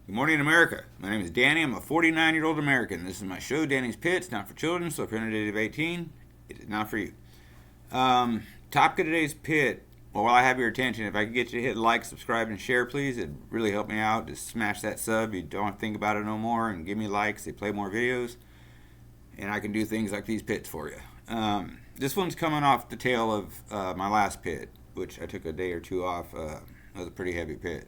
Good morning, America. My name is Danny. I'm a 49-year-old American. This is my show, Danny's Pit. It's not for children, so if you're under the age of 18, it is not for you. Topic of today's pit. Well, while I have your attention, if I could get you to hit like, subscribe, and share, please, it'd really help me out. Just smash that sub. You don't have to think about it no more, and give me likes. They play more videos, and I can do things like these pits for you. This one's coming off the tail of my last pit, which I took a day or two off. That was a pretty heavy pit.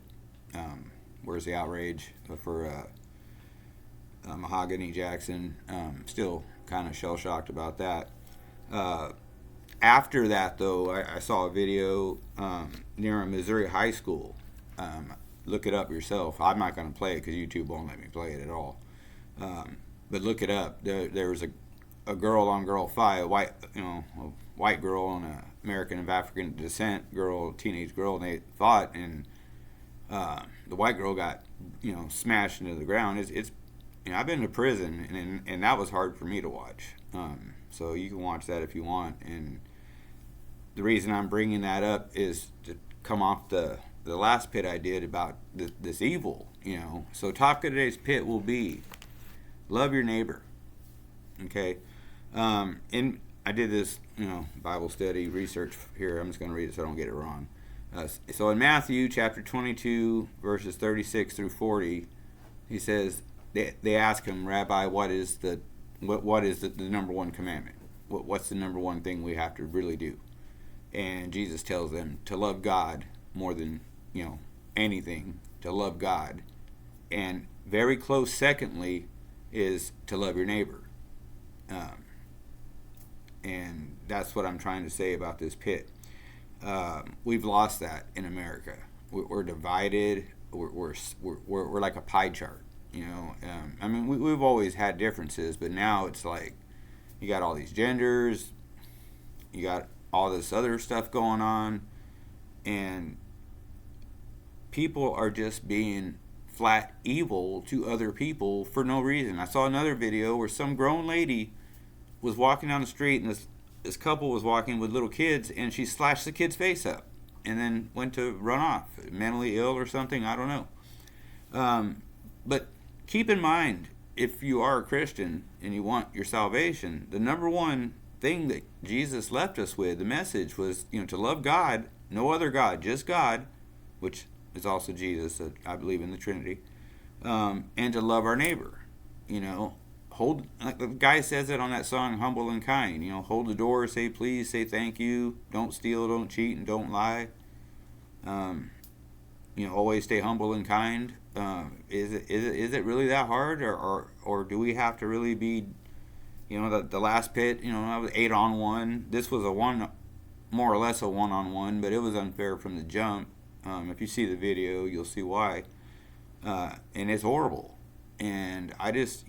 Where's the outrage for Mahogany Jackson? Still kind of shell shocked about that. After that, though, I saw a video near a Missouri high school. Look it up yourself. I'm not going to play it because YouTube won't let me play it at all. But look it up. There was a girl-on-girl fight, a white girl and an American of African descent girl, teenage girl, and they fought, and the white girl got smashed into the ground. It's I've been to prison, and that was hard for me to watch. So you can watch that if you want. And the reason I'm bringing that up is to come off the last pit I did about this evil. So topic of today's pit will be love your neighbor. Okay. And I did this Bible study research here. I'm just going to read it so I don't get it wrong. So in Matthew chapter 22 verses 36 through 40, he says they ask him, Rabbi, what is the number one commandment? What's the number one thing we have to really do? And Jesus tells them to love God more than anything, to love God, and very close secondly is to love your neighbor. And that's what I'm trying to say about this pit. We've lost that in America. We're divided. We're like a pie chart. I mean, we've always had differences, but now it's like you got all these genders, you got all this other stuff going on, and people are just being flat evil to other people for no reason. I saw another video where some grown lady was walking down the street, and this couple was walking with little kids, and she slashed the kid's face up and then went to run off, mentally ill or something, I don't know. But keep in mind, if you are a Christian and you want your salvation, the number one thing that Jesus left us with, the message was, to love God, no other God, just God, which is also Jesus. I believe in the Trinity, and to love our neighbor. Hold, like the guy says it on that song, Humble and Kind. Hold the door, say please, say thank you, don't steal, don't cheat, and don't lie. Always stay humble and kind. Is it really that hard, or do we have to really be, the last pit? I was 8-on-1. This was more or less a 1-on-1, but it was unfair from the jump. If you see the video, you'll see why. And it's horrible. And I just,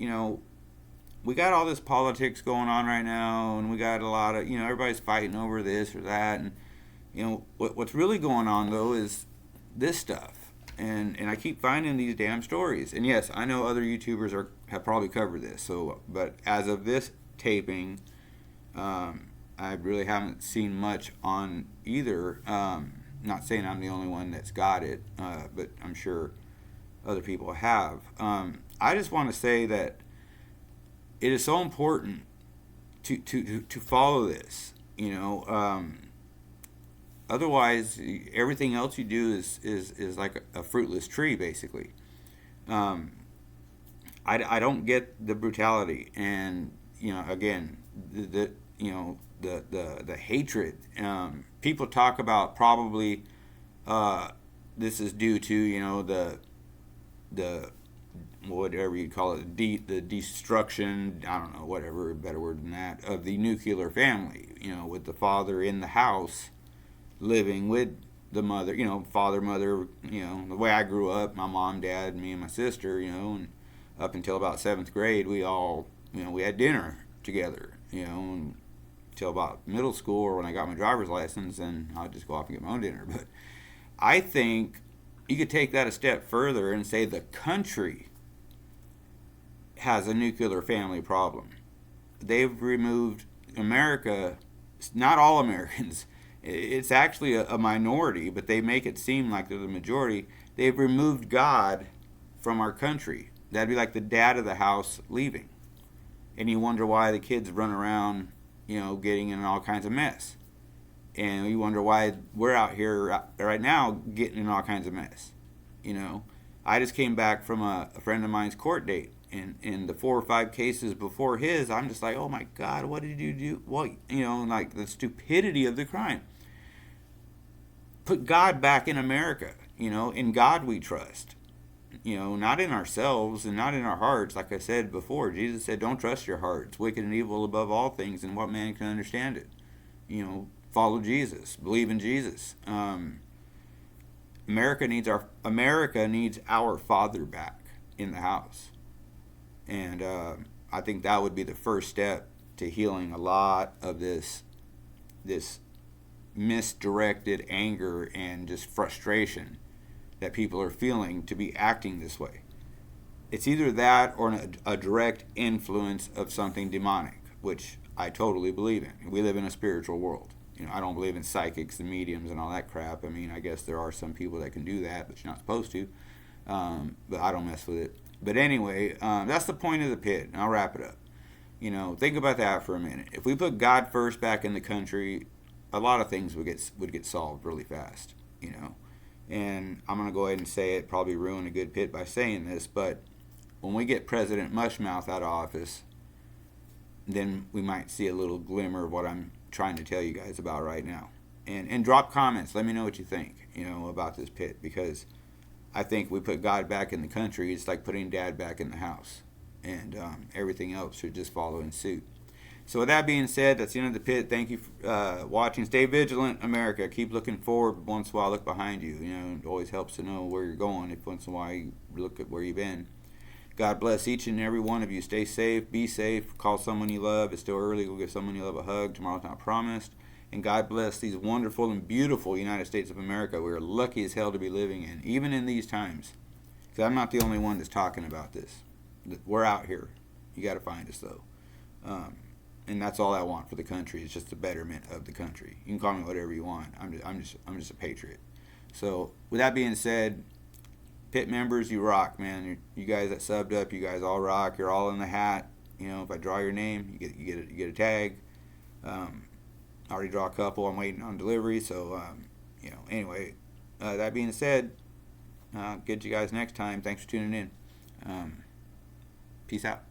we got all this politics going on right now, and we got a lot of, everybody's fighting over this or that, and what's really going on though is this stuff, and I keep finding these damn stories. And yes, I know other YouTubers have probably covered this. So, but as of this taping, I really haven't seen much on either. Not saying I'm the only one that's got it, but I'm sure other people have. I just want to say that it is so important to follow this. Otherwise, everything else you do is like a fruitless tree, basically. I don't get the brutality, and again, the hatred. People talk about probably this is due to the whatever you call it, the destruction, I don't know, whatever, better word than that, of the nuclear family, with the father in the house living with the mother, father, mother, the way I grew up, my mom, dad, me and my sister, and up until about 7th grade, we all, we had dinner together, until about middle school, or when I got my driver's license, and I'd just go off and get my own dinner. But I think you could take that a step further and say the country has a nuclear family problem. They've removed America, not all Americans, it's actually a minority, but they make it seem like they're the majority. They've removed God from our country. That'd be like the dad of the house leaving. And you wonder why the kids run around, getting in all kinds of mess. And you wonder why we're out here right now getting in all kinds of mess. I just came back from a friend of mine's court date. And in the 4 or 5 cases before his, I'm just like, oh my God, what did you do? What, like the stupidity of the crime. Put God back in America. In God we trust. Not in ourselves and not in our hearts. Like I said before, Jesus said, don't trust your heart. It's wicked and evil above all things, and what man can understand it? Follow Jesus. Believe in Jesus. America needs our Father back in the house. And I think that would be the first step to healing a lot of this misdirected anger and just frustration that people are feeling to be acting this way. It's either that or a direct influence of something demonic, which I totally believe in. We live in a spiritual world. I don't believe in psychics and mediums and all that crap. I mean, I guess there are some people that can do that, but you're not supposed to. But I don't mess with it. But anyway, that's the point of the pit, and I'll wrap it up. Think about that for a minute. If we put God first back in the country, a lot of things would get solved really fast. And I'm going to go ahead and say it, probably ruin a good pit by saying this, but when we get President Mushmouth out of office, then we might see a little glimmer of what I'm trying to tell you guys about right now. And drop comments. Let me know what you think, about this pit, because I think we put God back in the country. It's like putting Dad back in the house, and everything else should just follow in suit. So with that being said, that's the end of the pit. Thank you for watching. Stay vigilant, America. Keep looking forward. Once in a while, look behind you. It always helps to know where you're going. If once in a while you look at where you've been. God bless each and every one of you. Stay safe. Be safe. Call someone you love. It's still early. Go give someone you love a hug. Tomorrow's not promised. And God bless these wonderful and beautiful United States of America. We're lucky as hell to be living in, even in these times. Because I'm not the only one that's talking about this. We're out here. You got to find us, though. And that's all I want for the country. It's just the betterment of the country. You can call me whatever you want. I'm just a patriot. So with that being said, pit members, you rock, man. You guys that subbed up, you guys all rock. You're all in the hat. If I draw your name, you get a tag. I already draw a couple. I'm waiting on delivery. So anyway, that being said, get you guys next time. Thanks for tuning in. Peace out.